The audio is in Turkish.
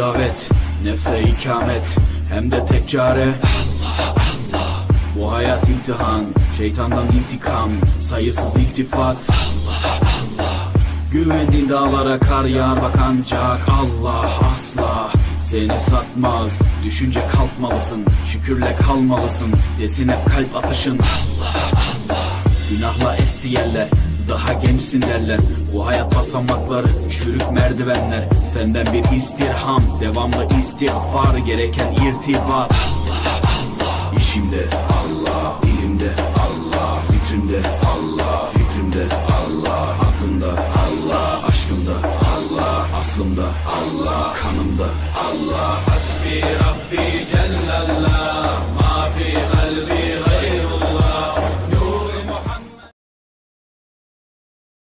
davet, nefse ikamet, hem de tek çare Allah Allah. Bu hayat imtihan, şeytandan intikam, sayısız iltifat Allah Allah. Güvendiğin dağlara kar yağar bak ancak Allah asla seni satmaz. Düşünce kalkmalısın, şükürle kalmalısın, desin hep kalp atışın Allah Allah. Günahla esti yerler, daha gençsin derler. Bu hayat basamakları, çürük merdivenler. Senden bir istirham, devamlı istiğfar, gereken irtibat Allah Allah. İşimde Allah, dilimde Allah, zikrimde Allah, fikrimde Allah, aklımda Allah, aşkımda Allah, aslımda Allah, kanımda Allah. Hasbi Rabbi Cellallah.